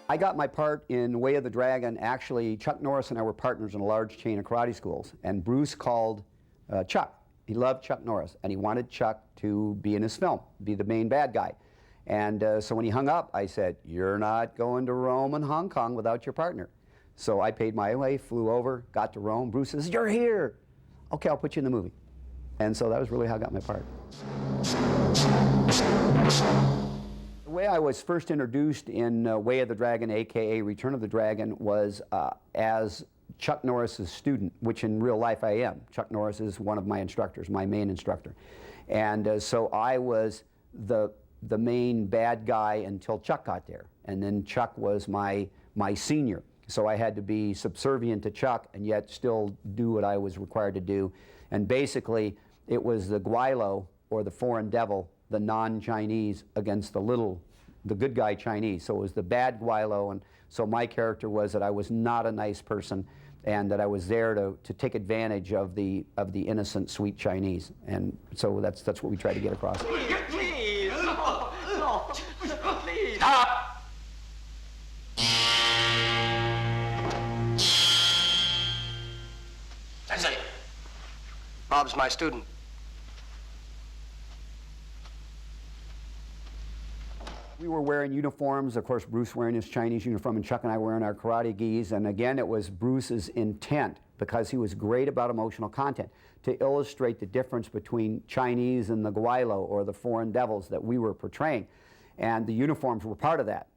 I got my part in Way of the Dragon. Actually, Chuck Norris and I were partners in a large chain of karate schools, and Bruce called Chuck. He loved Chuck Norris, and he wanted Chuck to be in his film, be the main bad guy. And so when he hung up, I said, "You're not going to Rome and Hong Kong without your partner." So I paid my way, flew over, got to Rome. Bruce says, "You're here. Okay, I'll put you in the movie." And so that was really how I got my part. The way I was first introduced in Way of the Dragon, a.k.a. Return of the Dragon, was as Chuck Norris's student, which in real life I am. Chuck Norris is one of my instructors, my main instructor. And so I was the main bad guy until Chuck got there. And then Chuck was my senior. So I had to be subservient to Chuck and yet still do what I was required to do. And basically, it was the Guilo, or the foreign devil, the non-Chinese, against the good guy Chinese. So it was the bad Guilo, and so my character was that I was not a nice person and that I was there to take advantage of the innocent, sweet Chinese. And so that's what we try to get across. Please, no, please. Stop! Sensei, Bob's my student. We were wearing uniforms, of course Bruce wearing his Chinese uniform and Chuck and I wearing our karate gis, and again it was Bruce's intent, because he was great about emotional content, to illustrate the difference between Chinese and the Guilo, or the foreign devils, that we were portraying. And the uniforms were part of that,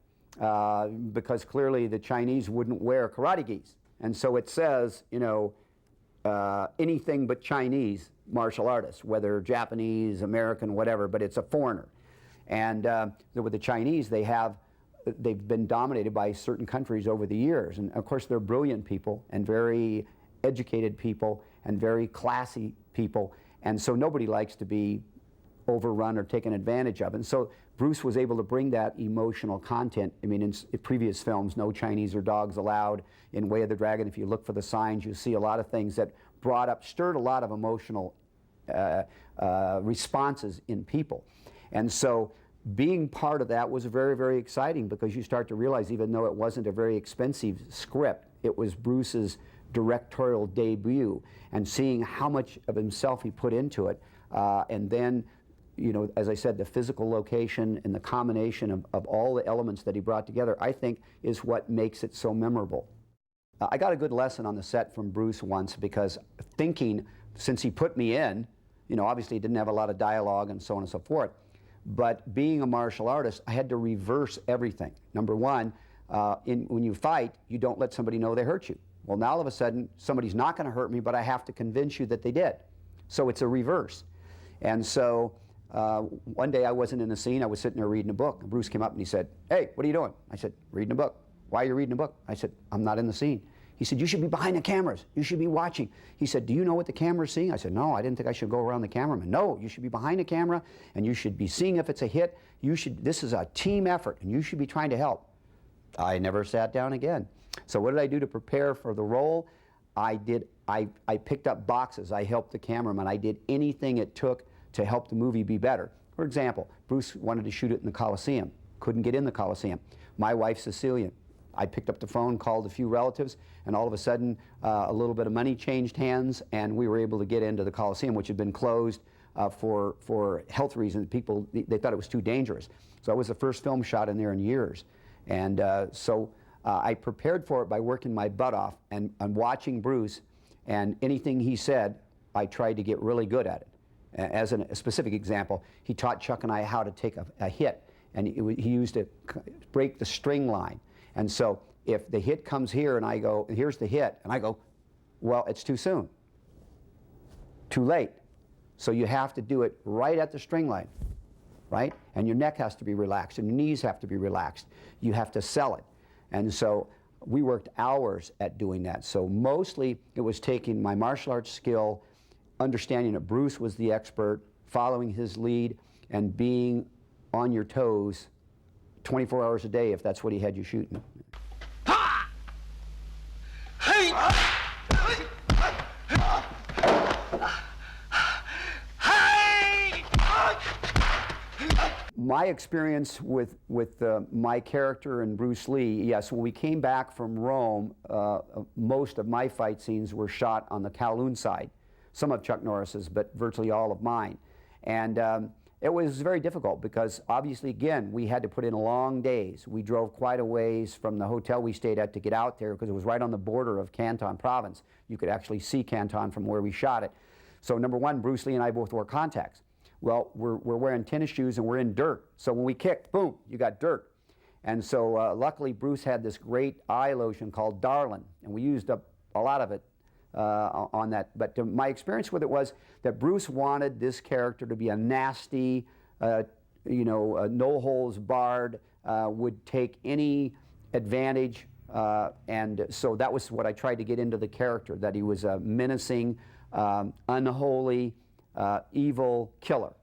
because clearly the Chinese wouldn't wear karate gis. And so it says, you know, anything but Chinese martial artists, whether Japanese, American, whatever, but it's a foreigner. And with the Chinese, they've been dominated by certain countries over the years. And of course, they're brilliant people and very educated people and very classy people. And so nobody likes to be overrun or taken advantage of. And so Bruce was able to bring that emotional content. I mean, in previous films, no Chinese or dogs allowed. In Way of the Dragon, if you look for the signs, you see a lot of things that stirred a lot of emotional responses in people. And so being part of that was very, very exciting, because you start to realize, even though it wasn't a very expensive script, it was Bruce's directorial debut, and seeing how much of himself he put into it. And then, you know, as I said, the physical location and the combination of all the elements that he brought together, I think, is what makes it so memorable. I got a good lesson on the set from Bruce once, because thinking, since he put me in, you know, obviously he didn't have a lot of dialogue and so on and so forth, but being a martial artist, I had to reverse everything. Number one, when you fight, you don't let somebody know they hurt you. Well, now all of a sudden, somebody's not going to hurt me, but I have to convince you that they did. So it's a reverse. And so one day I wasn't in a scene, I was sitting there reading a book, and Bruce came up and he said, "Hey, what are you doing?" I said, "Reading a book." "Why are you reading a book?" I said, "I'm not in the scene." He said, "You should be behind the cameras. You should be watching." He said, "Do you know what the camera's seeing?" I said, "No, I didn't think I should go around the cameraman." "No, you should be behind the camera, and you should be seeing if it's a hit. This is a team effort, and you should be trying to help." I never sat down again. So what did I do to prepare for the role? I picked up boxes. I helped the cameraman. I did anything it took to help the movie be better. For example, Bruce wanted to shoot it in the Coliseum. Couldn't get in the Coliseum. My wife's Sicilian. I picked up the phone, called a few relatives, and all of a sudden a little bit of money changed hands, and we were able to get into the Coliseum, which had been closed for health reasons. People, they thought it was too dangerous. So it was the first film shot in there in years. And so I prepared for it by working my butt off and watching Bruce, and anything he said, I tried to get really good at it. As a specific example, he taught Chuck and I how to take a hit, and he used to break the string line. And so if the hit comes here and I go, "Here's the hit," and I go, "Well, it's too soon, too late." So you have to do it right at the string line, right? And your neck has to be relaxed, and your knees have to be relaxed. You have to sell it. And so we worked hours at doing that. So mostly it was taking my martial arts skill, understanding that Bruce was the expert, following his lead, and being on your toes 24 hours a day if that's what he had you shooting. my experience with my character and Bruce Lee, yes, when we came back from Rome, most of my fight scenes were shot on the Kowloon side. Some of Chuck Norris's, but virtually all of mine. And it was very difficult because obviously, again, we had to put in long days. We drove quite a ways from the hotel we stayed at to get out there because it was right on the border of Canton province. You could actually see Canton from where we shot it. So number one, Bruce Lee and I both wore contacts. Well, we're wearing tennis shoes and we're in dirt. So when we kicked, boom, you got dirt. And so luckily Bruce had this great eye lotion called Darlin, and we used up a lot of it on that. But my experience with it was that Bruce wanted this character to be a nasty, no holds barred, would take any advantage. And so that was what I tried to get into the character, that he was a menacing, unholy, evil killer,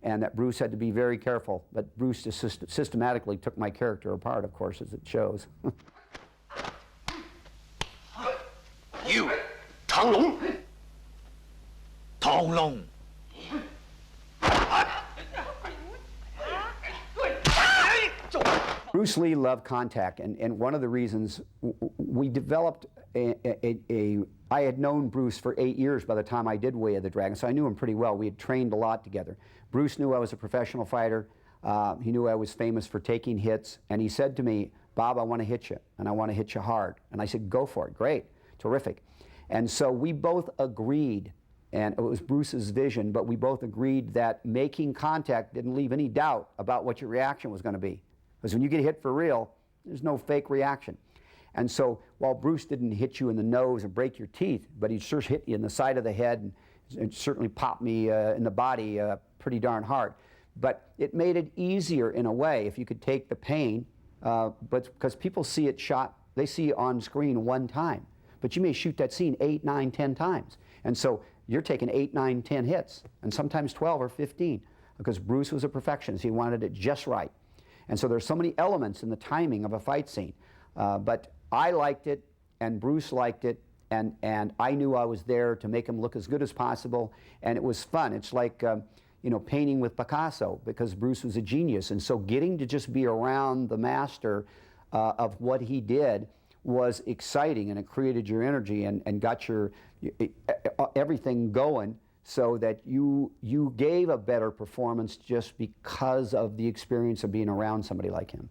and that Bruce had to be very careful. But Bruce just systematically took my character apart, of course, as it shows. You, Tang Long. Tang Long. Bruce Lee loved contact, and one of the reasons we developed I had known Bruce for 8 years by the time I did Way of the Dragon, so I knew him pretty well. We had trained a lot together. Bruce knew I was a professional fighter. He knew I was famous for taking hits, and he said to me, "Bob, I want to hit you, and I want to hit you hard." And I said, "Go for it, great, terrific." And so we both agreed, and it was Bruce's vision, but we both agreed that making contact didn't leave any doubt about what your reaction was going to be. Because when you get hit for real, there's no fake reaction. And so while Bruce didn't hit you in the nose and break your teeth, but he sure hit you in the side of the head and certainly popped me in the body pretty darn hard. But it made it easier in a way if you could take the pain, but because people see it shot, they see it on screen one time. But you may shoot that scene 8, 9, 10 times. And so you're taking 8, 9, 10 hits, and sometimes 12 or 15, because Bruce was a perfectionist. He wanted it just right. And so there's so many elements in the timing of a fight scene. But I liked it, and Bruce liked it, and I knew I was there to make him look as good as possible, and it was fun. It's like, painting with Picasso, because Bruce was a genius. And so getting to just be around the master of what he did was exciting, and it created your energy and got your everything going, so that you gave a better performance just because of the experience of being around somebody like him.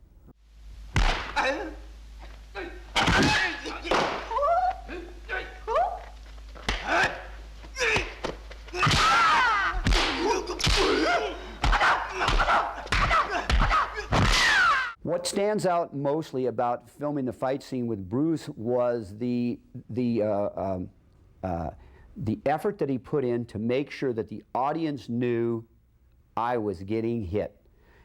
What stands out mostly about filming the fight scene with Bruce was the effort that he put in to make sure that the audience knew I was getting hit.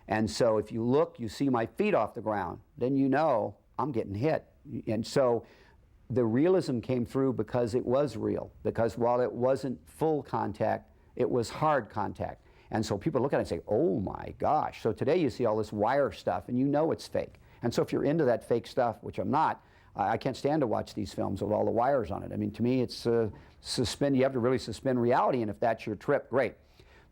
And so if you look, you see my feet off the ground, then you know I'm getting hit. And so the realism came through because it was real, because while it wasn't full contact, it was hard contact. And so people look at it and say, "Oh my gosh." So today you see all this wire stuff and you know it's fake. And so if you're into that fake stuff, which I'm not, I can't stand to watch these films with all the wires on it. I mean, to me, it's you have to really suspend reality, and if that's your trip, great.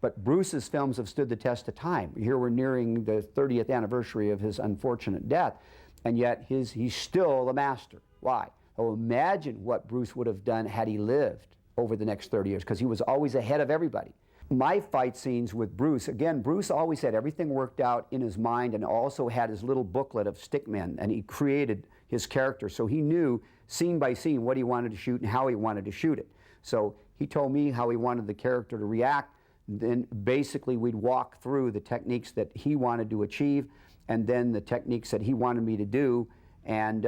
But Bruce's films have stood the test of time. Here we're nearing the 30th anniversary of his unfortunate death, and yet he's still the master. Why? Oh, imagine what Bruce would have done had he lived over the next 30 years, because he was always ahead of everybody. My fight scenes with Bruce, again, Bruce always had everything worked out in his mind, and also had his little booklet of stickmen, and he created his character, so he knew scene by scene what he wanted to shoot and how he wanted to shoot it. So he told me how he wanted the character to react. Then basically we'd walk through the techniques that he wanted to achieve, and then the techniques that he wanted me to do. And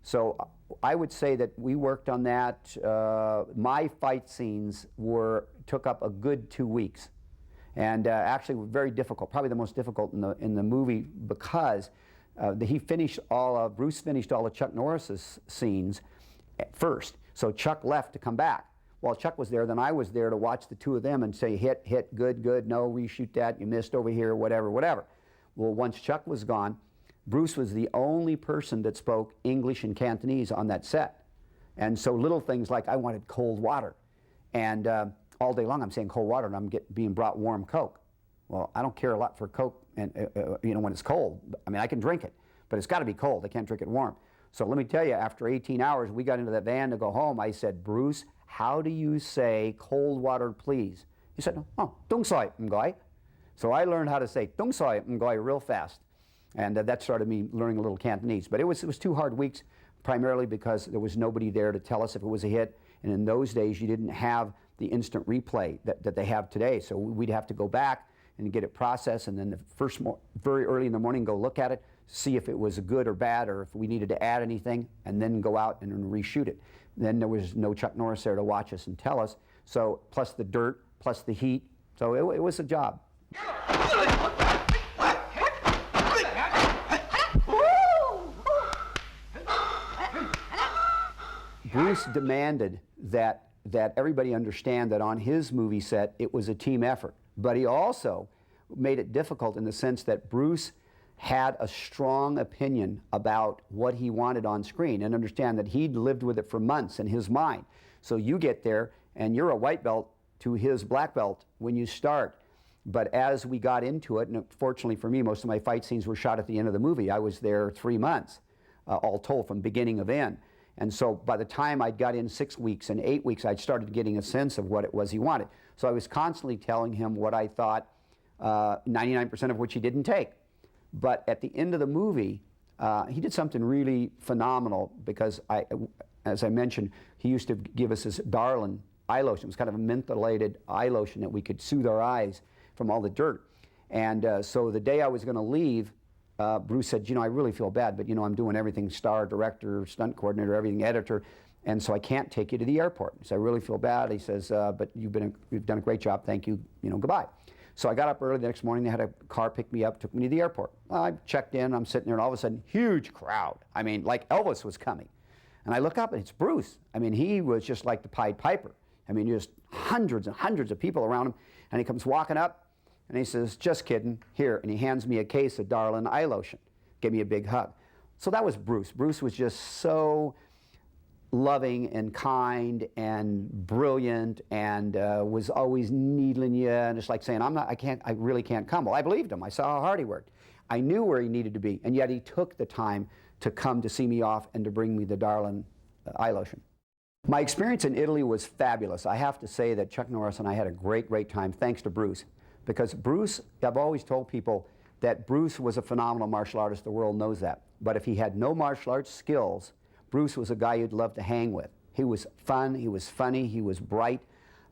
so I would say that we worked on that. My fight scenes took up a good 2 weeks, and actually were very difficult, probably the most difficult in the movie, because Bruce finished all of Chuck Norris's scenes first. So Chuck left to come back. While Chuck was there, then I was there to watch the two of them and say, hit, good, no, reshoot that, you missed over here, whatever. Well, once Chuck was gone, Bruce was the only person that spoke English and Cantonese on that set. And so little things like I wanted cold water. And all day long I'm saying cold water, and I'm being brought warm Coke. Well, I don't care a lot for Coke and you know, when it's cold. I mean, I can drink it, but it's got to be cold. I can't drink it warm. So let me tell you, after 18 hours, we got into that van to go home. I said, Bruce, how do you say cold water, please? He said, oh, tung soi ngoy. So I learned how to say tung soi ngoy real fast. And that started me learning a little Cantonese. But it was 2 hard weeks, primarily because there was nobody there to tell us if it was a hit. And in those days, you didn't have the instant replay that they have today. So we'd have to go back and get it processed, and then very early in the morning, go look at it, see if it was good or bad, or if we needed to add anything, and then go out and reshoot it. Then there was no Chuck Norris there to watch us and tell us. So plus the dirt, plus the heat. So it was a job. Bruce demanded that everybody understand that on his movie set it was a team effort. But he also made it difficult in the sense that Bruce had a strong opinion about what he wanted on screen, and understand that he'd lived with it for months in his mind. So you get there and you're a white belt to his black belt when you start. But as we got into it, and fortunately for me, most of my fight scenes were shot at the end of the movie. I was there 3 months, all told, from beginning of end. And so by the time I got in 6 weeks and 8 weeks, I'd started getting a sense of what it was he wanted. So I was constantly telling him what I thought, 99% of which he didn't take. But at the end of the movie, he did something really phenomenal, because as I mentioned, he used to give us this Darlin eye lotion. It was kind of a mentholated eye lotion that we could soothe our eyes from all the dirt. And so the day I was going to leave, Bruce said, you know, I really feel bad, but you know, I'm doing everything, star, director, stunt coordinator, everything, editor, and so I can't take you to the airport. So I really feel bad. He says, but you've done a great job, thank you, you know, goodbye. So I got up early the next morning, they had a car pick me up, took me to the airport. I checked in, I'm sitting there, and all of a sudden, huge crowd. I mean, like Elvis was coming. And I look up, and it's Bruce. I mean, he was just like the Pied Piper. I mean, just hundreds and hundreds of people around him, and he comes walking up, and he says, just kidding, here, and he hands me a case of Darlin eye lotion. Gave me a big hug. So that was Bruce. Bruce was just so loving and kind and brilliant, and was always needling you, and it's like saying, I really can't come. Well, I believed him. I saw how hard he worked. I knew where he needed to be, and yet he took the time to come to see me off and to bring me the Darlin eye lotion. My experience in Italy was fabulous. I have to say that Chuck Norris and I had a great, great time, thanks to Bruce. Because Bruce, I've always told people that Bruce was a phenomenal martial artist. The world knows that. But if he had no martial arts skills, Bruce was a guy you'd love to hang with. He was fun, he was funny, he was bright.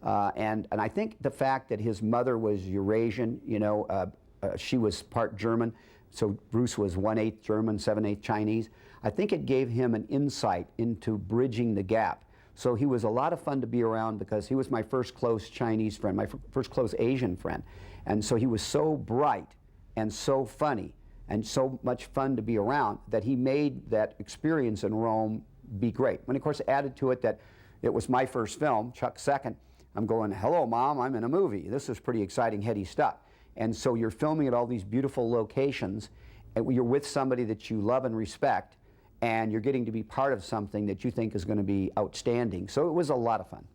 And I think the fact that his mother was Eurasian, you know, she was part German, so Bruce was 1/8 German, 7/8 Chinese. I think it gave him an insight into bridging the gap. So he was a lot of fun to be around, because he was my first close Chinese friend, my first close Asian friend. And so he was so bright and so funny and so much fun to be around that he made that experience in Rome be great. And of course, added to it that it was my first film, Chuck's second. I'm going, hello, Mom, I'm in a movie. This is pretty exciting, heady stuff. And so you're filming at all these beautiful locations, and you're with somebody that you love and respect, and you're getting to be part of something that you think is going to be outstanding. So it was a lot of fun.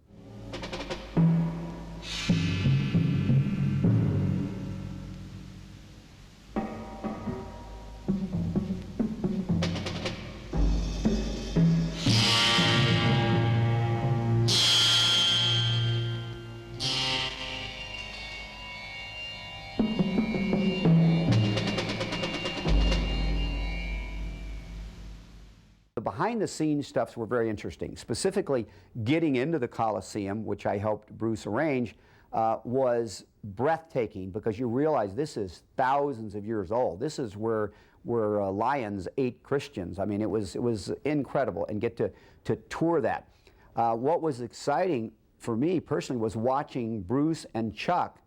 The behind-the-scenes stuffs were very interesting. Specifically, getting into the Coliseum, which I helped Bruce arrange, was breathtaking, because you realize this is thousands of years old. This is where lions ate Christians. I mean, it was incredible, and get to tour that. What was exciting for me personally was watching Bruce and Chuck,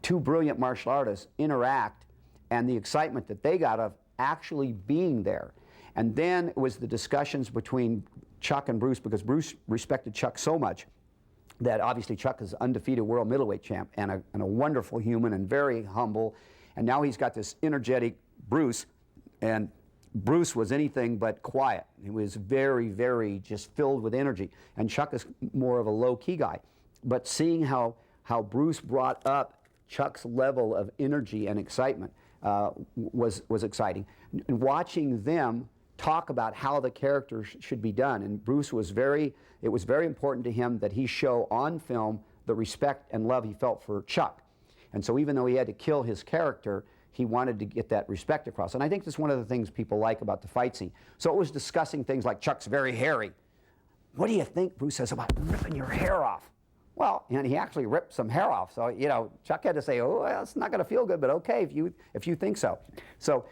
two brilliant martial artists, interact, and the excitement that they got of actually being there. And then it was the discussions between Chuck and Bruce, because Bruce respected Chuck so much that obviously Chuck is undefeated world middleweight champ, and a wonderful human and very humble. And now he's got this energetic Bruce, and Bruce was anything but quiet. He was very, very just filled with energy. And Chuck is more of a low-key guy. But seeing how Bruce brought up Chuck's level of energy and excitement was exciting. And watching them talk about how the character should be done, and Bruce was it was very important to him that he show on film the respect and love he felt for Chuck. And so even though he had to kill his character, he wanted to get that respect across. And I think that's one of the things people like about the fight scene. So it was discussing things like Chuck's very hairy. What do you think, Bruce says, about ripping your hair off? Well, and he actually ripped some hair off. So, you know, Chuck had to say, oh, well, it's not going to feel good, but okay if you think so. So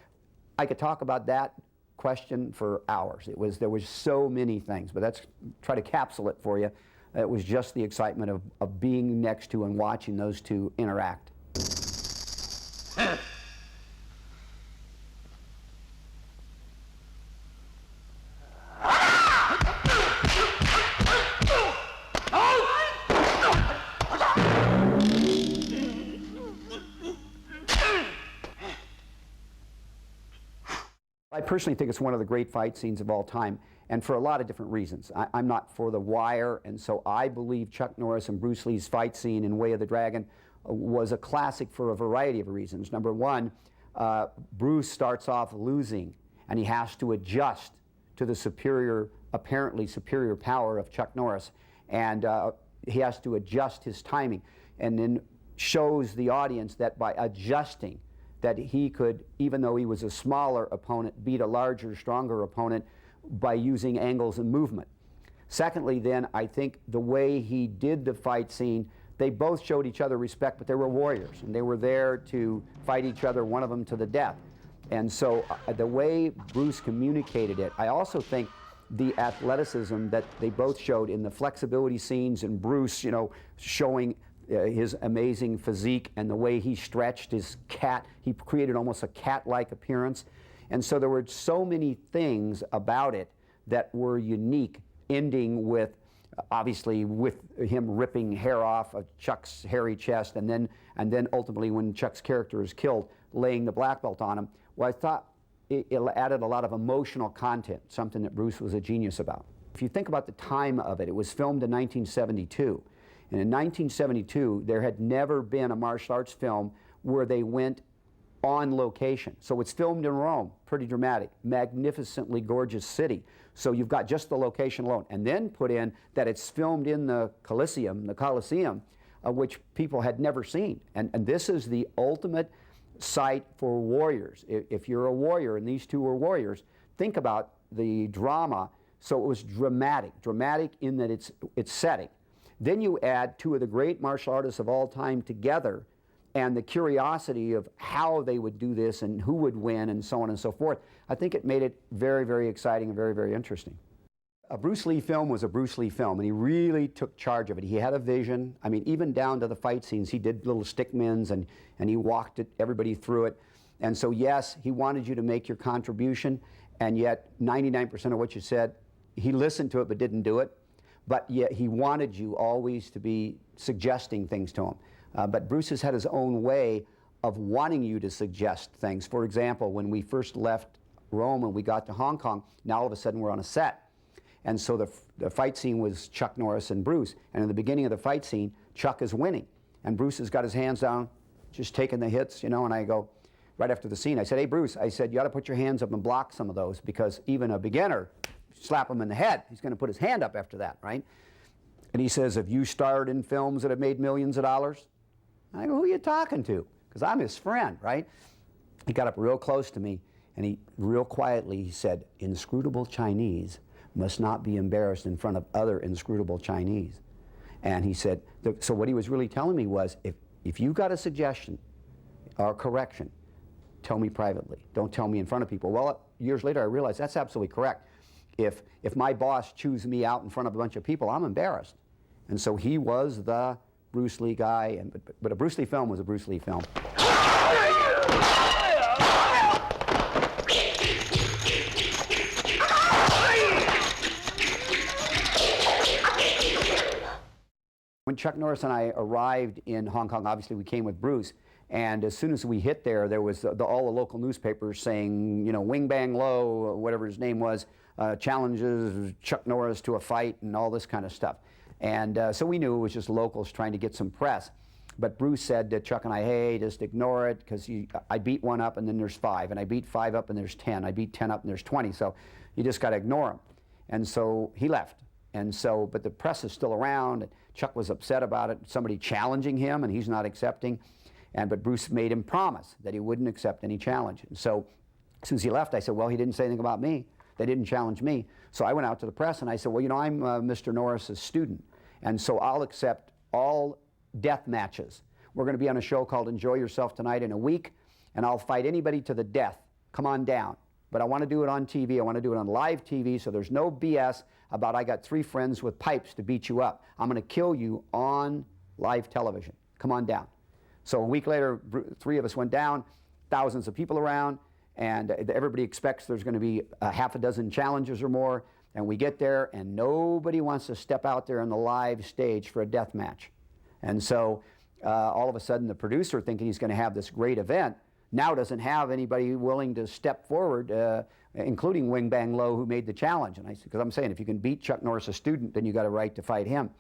I could talk about that question for hours. There was so many things, but let's try to capsule it for you. It was just the excitement of being next to and watching those two interact. I personally think it's one of the great fight scenes of all time, and for a lot of different reasons. I'm not for The Wire, and so I believe Chuck Norris and Bruce Lee's fight scene in Way of the Dragon was a classic for a variety of reasons. Number one, Bruce starts off losing, and he has to adjust to the apparently superior power of Chuck Norris, and he has to adjust his timing, and then shows the audience that by adjusting, that he could, even though he was a smaller opponent, beat a larger, stronger opponent by using angles and movement. Secondly, then, I think the way he did the fight scene, they both showed each other respect, but they were warriors, and they were there to fight each other, one of them to the death. And so the way Bruce communicated it, I also think the athleticism that they both showed in the flexibility scenes, and Bruce, you know, showing his amazing physique and the way he stretched his he created almost a cat-like appearance. And so there were so many things about it that were unique, ending with, obviously, with him ripping hair off of Chuck's hairy chest, and then ultimately when Chuck's character is killed, laying the black belt on him. Well, I thought it added a lot of emotional content, something that Bruce was a genius about. If you think about the time of it, it was filmed in 1972. And in 1972, there had never been a martial arts film where they went on location. So it's filmed in Rome, pretty dramatic, magnificently gorgeous city. So you've got just the location alone. And then put in that it's filmed in the Coliseum, which people had never seen. And this is the ultimate site for warriors. If you're a warrior, and these two were warriors, think about the drama. So it was dramatic in that its setting. Then you add two of the great martial artists of all time together, and the curiosity of how they would do this and who would win and so on and so forth. I think it made it very, very exciting and very, very interesting. A Bruce Lee film was a Bruce Lee film, and he really took charge of it. He had a vision. I mean, even down to the fight scenes, he did little stickmans, and he walked everybody through it. And so, yes, he wanted you to make your contribution, and yet 99% of what you said, he listened to it but didn't do it. But yet he wanted you always to be suggesting things to him. But Bruce has had his own way of wanting you to suggest things. For example, when we first left Rome and we got to Hong Kong, now all of a sudden we're on a set. And so the fight scene was Chuck Norris and Bruce. And in the beginning of the fight scene, Chuck is winning. And Bruce has got his hands down, just taking the hits, you know, and I go, right after the scene, I said, hey, Bruce, I said, you ought to put your hands up and block some of those, because even a beginner, slap him in the head, he's going to put his hand up after that, right? And he says, have you starred in films that have made millions of dollars? And I go, who are you talking to? Because I'm his friend, right? He got up real close to me, and he, real quietly, he said, inscrutable Chinese must not be embarrassed in front of other inscrutable Chinese. And he said, so what he was really telling me was, if you got a suggestion or correction, tell me privately. Don't tell me in front of people. Well, years later, I realized that's absolutely correct. If my boss chews me out in front of a bunch of people, I'm embarrassed. And so he was the Bruce Lee guy, but a Bruce Lee film was a Bruce Lee film. When Chuck Norris and I arrived in Hong Kong, obviously we came with Bruce, and as soon as we hit there, there was all the local newspapers saying, you know, Wing Bang Lo, whatever his name was, challenges Chuck Norris to a fight and all this kind of stuff. And so we knew it was just locals trying to get some press. But Bruce said to Chuck and I, hey, just ignore it, because I beat one up and then there's 5, and I beat 5 up and there's 10, I beat 10 up and there's 20, so you just got to ignore him. And so he left. And so, but the press is still around, and Chuck was upset about it, somebody challenging him, and he's not accepting. But Bruce made him promise that he wouldn't accept any challenge. And so as soon as he left, I said, well, he didn't say anything about me. They didn't challenge me. So I went out to the press and I said, well, you know, I'm Mr. Norris's student, and so I'll accept all death matches. We're going to be on a show called Enjoy Yourself Tonight in a week, and I'll fight anybody to the death. Come on down. But I want to do it on TV. I want to do it on live TV, so there's no BS about I got 3 friends with pipes to beat you up. I'm going to kill you on live television. Come on down. So a week later, 3 of us went down, thousands of people around, and everybody expects there's going to be a half a dozen challenges or more, and we get there, and nobody wants to step out there on the live stage for a death match. And so all of a sudden, the producer, thinking he's going to have this great event, now doesn't have anybody willing to step forward, including Wing Bang Lo, who made the challenge. And I said, because I'm saying, if you can beat Chuck Norris, a student, then you got a right to fight him.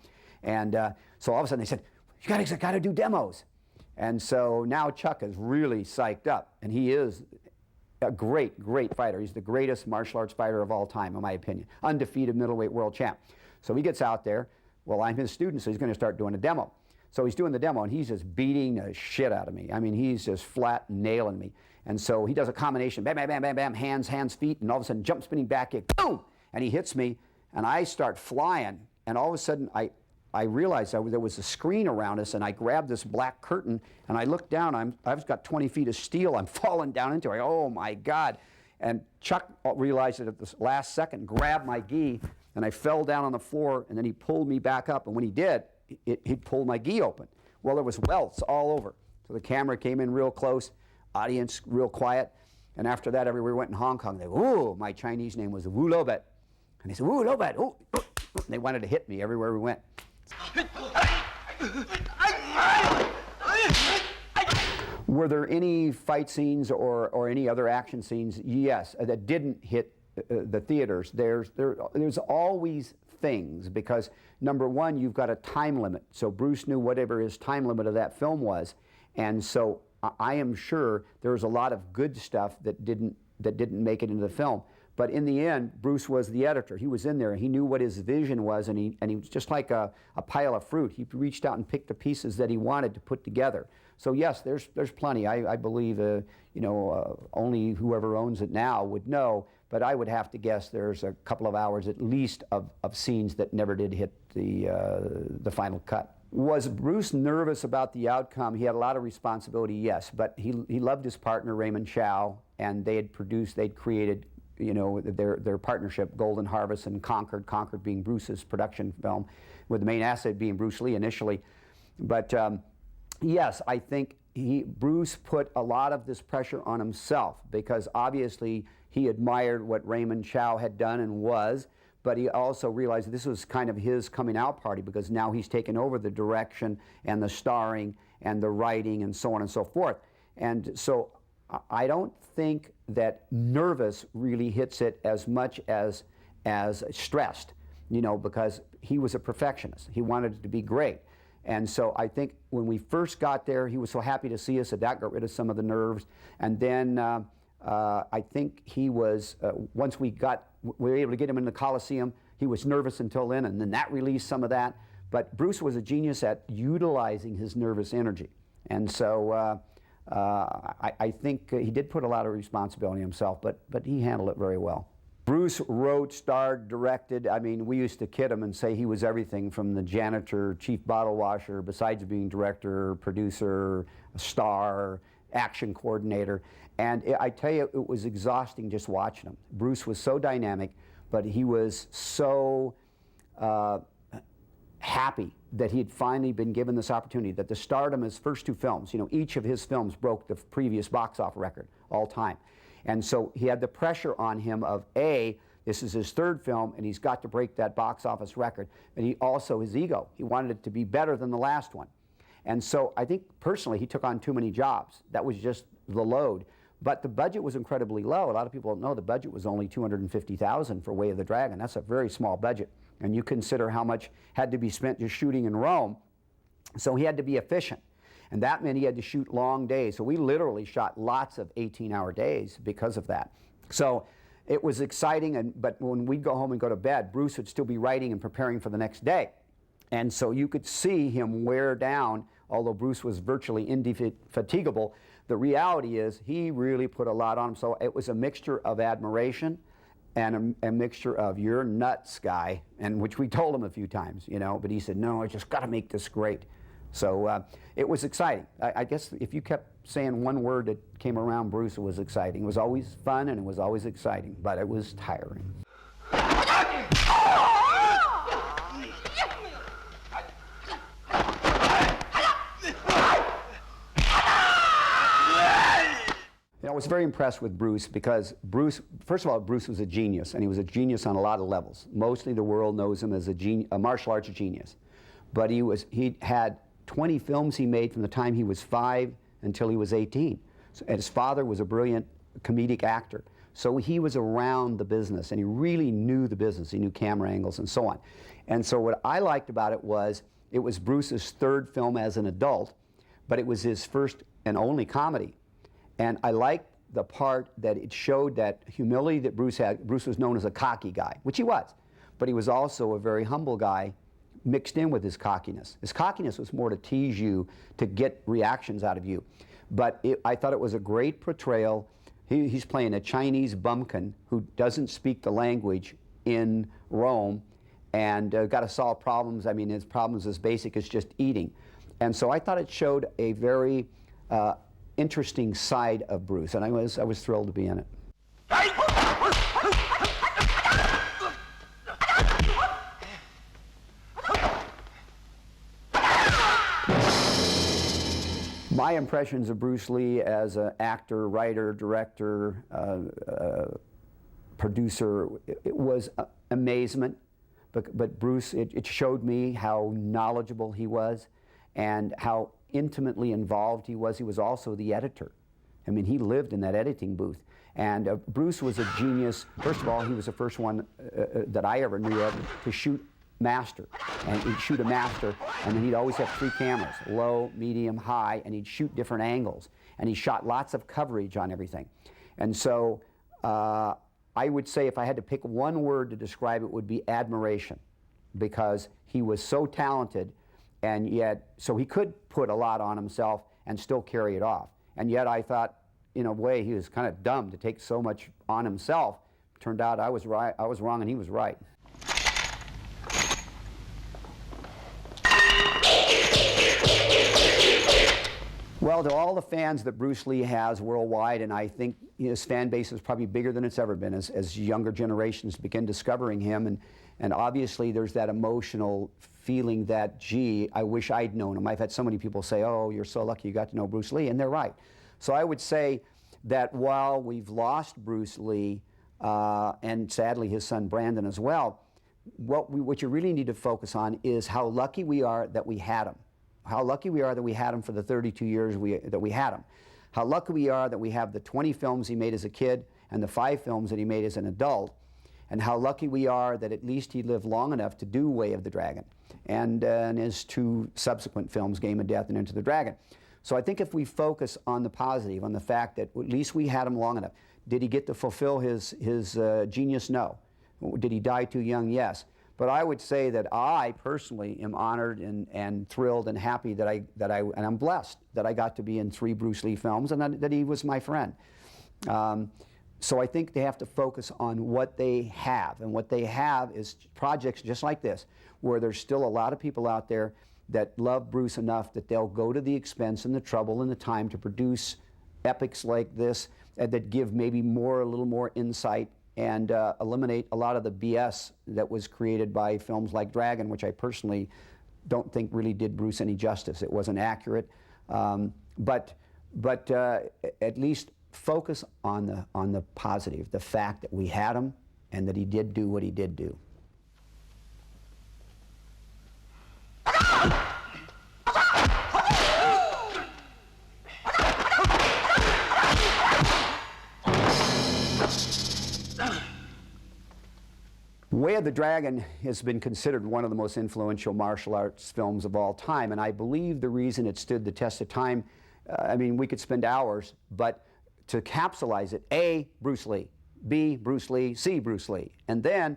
And so all of a sudden they said, you got to do demos. And so now Chuck is really psyched up, and he is a great, great fighter. He's the greatest martial arts fighter of all time, in my opinion. Undefeated middleweight world champ. So he gets out there. Well, I'm his student, so he's going to start doing a demo. So he's doing the demo, and he's just beating the shit out of me. I mean, he's just flat nailing me. And so he does a combination, bam, bam, bam, bam, bam, hands, feet, and all of a sudden jump spinning back kick, boom! And he hits me, and I start flying, and all of a sudden I realized there was a screen around us, and I grabbed this black curtain, and I looked down. I've got 20 feet of steel. I'm falling down into it. Oh, my God. And Chuck realized it at the last second, grabbed my gi, and I fell down on the floor, and then he pulled me back up. And when he did, he pulled my gi open. Well, there was welts all over. So the camera came in real close, audience real quiet. And after that, everywhere we went in Hong Kong, they go, ooh, my Chinese name was Wu Lobet. And they said, Wu Lobet, ooh, ooh. And they wanted to hit me everywhere we went. Were there any fight scenes or any other action scenes? Yes, that didn't hit the theaters. There's always things, because number one, you've got a time limit. So Bruce knew whatever his time limit of that film was, and so I am sure there was a lot of good stuff that didn't make it into the film. But in the end, Bruce was the editor. He was in there, and he knew what his vision was, and he was just like a pile of fruit. He reached out and picked the pieces that he wanted to put together. So yes, there's plenty. I believe only whoever owns it now would know, but I would have to guess there's a couple of hours at least of scenes that never did hit the final cut. Was Bruce nervous about the outcome? He had a lot of responsibility, yes, but he loved his partner, Raymond Chow, and they'd created their partnership, Golden Harvest and Concord being Bruce's production film, with the main asset being Bruce Lee initially. But yes, I think Bruce put a lot of this pressure on himself, because obviously he admired what Raymond Chow had done and was, but he also realized that this was kind of his coming out party, because now he's taken over the direction and the starring and the writing and so on and so forth. And so I don't think that nervous really hits it as much as stressed, because he was a perfectionist. He wanted it to be great. And so I think when we first got there, he was so happy to see us that got rid of some of the nerves. And then I think he was, once we were able to get him in the Coliseum, he was nervous until then, and then that released some of that. But Bruce was a genius at utilizing his nervous energy. And so I think he did put a lot of responsibility on himself, but he handled it very well. Bruce wrote, starred, directed. I mean, we used to kid him and say he was everything from the janitor, chief bottle washer, besides being director, producer, star, action coordinator. And I tell you, it was exhausting just watching him. Bruce was so dynamic, but he was so happy that he had finally been given this opportunity, that the stardom of his first 2 films, each of his films broke the previous box office record all time. And so he had the pressure on him of, this is his 3rd film, and he's got to break that box office record. And he also, his ego, he wanted it to be better than the last one. And so I think personally he took on too many jobs. That was just the load. But the budget was incredibly low. A lot of people don't know the budget was only $250,000 for Way of the Dragon. That's a very small budget. And you consider how much had to be spent just shooting in Rome. So he had to be efficient. And that meant he had to shoot long days. So we literally shot lots of 18-hour days because of that. So it was exciting, but when we'd go home and go to bed, Bruce would still be writing and preparing for the next day. And so you could see him wear down, although Bruce was virtually indefatigable. The reality is he really put a lot on him. So it was a mixture of admiration and a mixture of "you're nuts, guy," and which we told him a few times, you know, but he said, "No, I just got to make this great." So it was exciting. I guess if you kept saying one word that came around Bruce, it was exciting. It was always fun and it was always exciting, but it was tiring. I was very impressed with Bruce because Bruce, first of all, Bruce was a genius, and he was a genius on a lot of levels. Mostly the world knows him as a martial arts genius. But he had 20 films he made from the time he was 5 until he was 18. So, and his father was a brilliant comedic actor. So he was around the business, and he really knew the business. He knew camera angles and so on. And so what I liked about it was Bruce's 3rd film as an adult, but it was his first and only comedy. And I liked the part that it showed that humility that Bruce had. Bruce was known as a cocky guy, which he was, but he was also a very humble guy mixed in with his cockiness. His cockiness was more to tease you, to get reactions out of you. But I thought it was a great portrayal. He's playing a Chinese bumpkin who doesn't speak the language in Rome and got to solve problems. I mean, his problems as basic as just eating. And so I thought it showed a very interesting side of Bruce, and I was thrilled to be in it. My impressions of Bruce Lee as an actor, writer, director, producer, it was amazement. But Bruce, it showed me how knowledgeable he was and how intimately involved he was. He was also the editor. I mean, he lived in that editing booth. And Bruce was a genius. First of all, he was the first one that I ever knew of to shoot master. And he'd shoot a master, and then he'd always have 3 cameras, low, medium, high, and he'd shoot different angles. And he shot lots of coverage on everything. And so I would say if I had to pick one word to describe it, it would be admiration, because he was so talented, and yet, so he could put a lot on himself and still carry it off. And yet I thought, in a way, he was kind of dumb to take so much on himself. Turned out I was right, I was wrong, and he was right. Well, to all the fans that Bruce Lee has worldwide, and I think his fan base is probably bigger than it's ever been as younger generations begin discovering him, and obviously there's that emotional feeling that, gee, I wish I'd known him. I've had so many people say, oh, you're so lucky you got to know Bruce Lee, and they're right. So I would say that while we've lost Bruce Lee, and sadly his son Brandon as well, what you really need to focus on is how lucky we are that we had him. How lucky we are that we had him for the 32 years that we had him. How lucky we are that we have the 20 films he made as a kid and the 5 films that he made as an adult. And how lucky we are that at least he lived long enough to do Way of the Dragon and his 2 subsequent films, Game of Death and Enter the Dragon. So I think if we focus on the positive, on the fact that at least we had him long enough. Did he get to fulfill his genius? No. Did he die too young? Yes. But I would say that I personally am honored and thrilled and happy and I'm blessed that I got to be in 3 Bruce Lee films and that he was my friend. So I think they have to focus on what they have, and what they have is projects just like this, where there's still a lot of people out there that love Bruce enough that they'll go to the expense and the trouble and the time to produce epics like this that give maybe a little more insight and eliminate a lot of the BS that was created by films like Dragon, which I personally don't think really did Bruce any justice. It wasn't accurate, but at least focus on the positive, the fact that we had him and that he did do what he did do. Way of the Dragon has been considered one of the most influential martial arts films of all time, and I believe the reason it stood the test of time, I mean, we could spend hours, but to capsulize it, A, Bruce Lee, B, Bruce Lee, C, Bruce Lee, and then,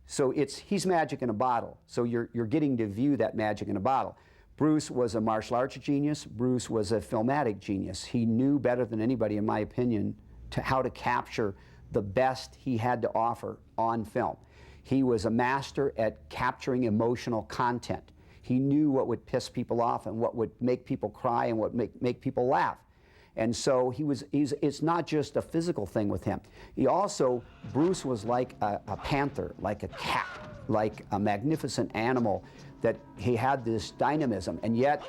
so he's magic in a bottle, so you're getting to view that magic in a bottle. Bruce was a martial arts genius. Bruce was a filmatic genius. He knew better than anybody, in my opinion, how to capture the best he had to offer on film. He was a master at capturing emotional content. He knew what would piss people off and what would make people cry and what make people laugh. And so it's not just a physical thing with him. Bruce was like a panther, like a cat, like a magnificent animal, that he had this dynamism, and yet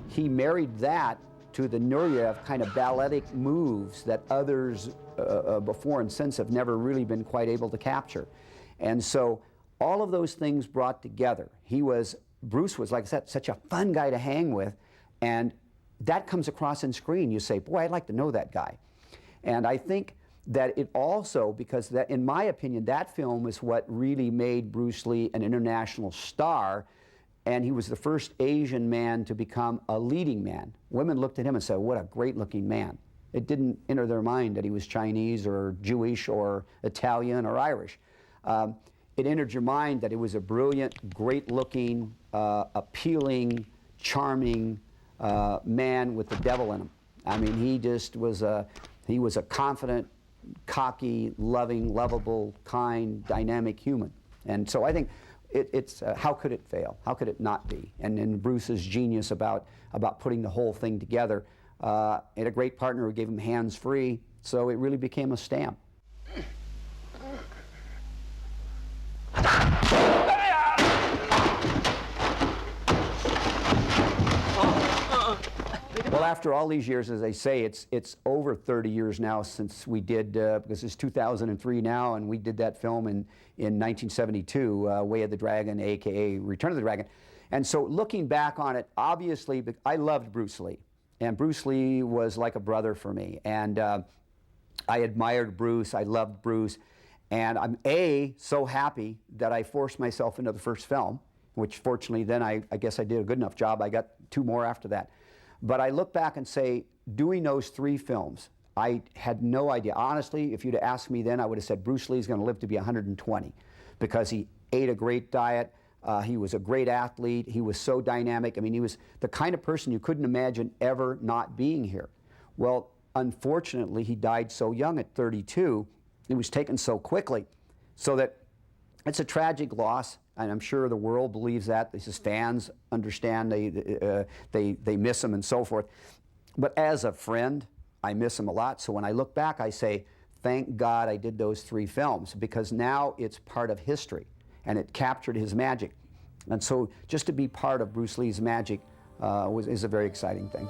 he married that to the Nureyev kind of balletic moves that others before and since have never really been quite able to capture. And so all of those things brought together. Bruce was, like I said, such a fun guy to hang with, and that comes across on screen. You say, boy, I'd like to know that guy. And I think that it also, because that, in my opinion, that film is what really made Bruce Lee an international star, and he was the first Asian man to become a leading man. Women looked at him and said, what a great looking man. It didn't enter their mind that he was Chinese or Jewish or Italian or Irish. It entered your mind that he was a brilliant, great looking, appealing, charming man with the devil in him. I mean, he was a confident, cocky, loving, lovable, kind, dynamic human. And so I think how could it fail? How could it not be? And then Bruce's genius about putting the whole thing together. He had a great partner who gave him hands free, so it really became a stamp. Well, after all these years, as I say, it's over 30 years now since we did, because it's 2003 now, and we did that film in 1972, Way of the Dragon, a.k.a. Return of the Dragon. And so looking back on it, obviously, I loved Bruce Lee. And Bruce Lee was like a brother for me. And I admired Bruce, I loved Bruce. And I'm, so happy that I forced myself into the first film, which fortunately then I guess I did a good enough job. I got 2 more after that. But I look back and say, doing those 3 films, I had no idea. Honestly, if you'd have asked me then, I would have said Bruce Lee's going to live to be 120 because he ate a great diet. He was a great athlete. He was so dynamic. I mean, he was the kind of person you couldn't imagine ever not being here. Well, unfortunately, he died so young at 32. He was taken so quickly, so that it's a tragic loss. And I'm sure the world believes that. His fans understand. They miss him and so forth. But as a friend, I miss him a lot. So when I look back, I say, thank God I did those 3 films, because now it's part of history, and it captured his magic. And so just to be part of Bruce Lee's magic is a very exciting thing.